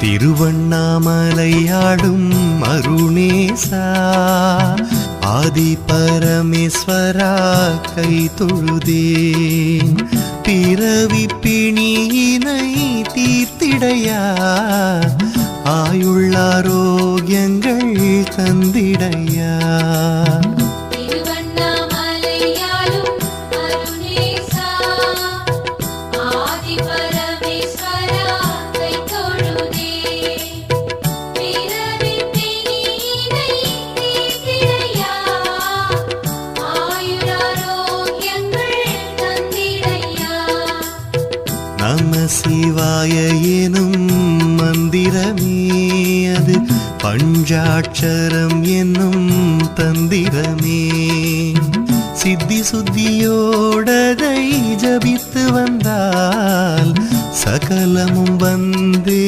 திருவண்ணாமலையாடும் அருணேசா ஆதி பரமேஸ்வரா கை தொழுதேன் பிறவி பிணியினை தீர்த்திடையா ஆயுள்ளாரோக்கியங்கள் தந்திடையா நம சிவாய எனும் மந்திரமே அது பஞ்சாட்சரம் என்னும் தந்திரமே சித்தி சுத்தியோடதை ஜபித்து வந்தால் சகலமும் வந்தே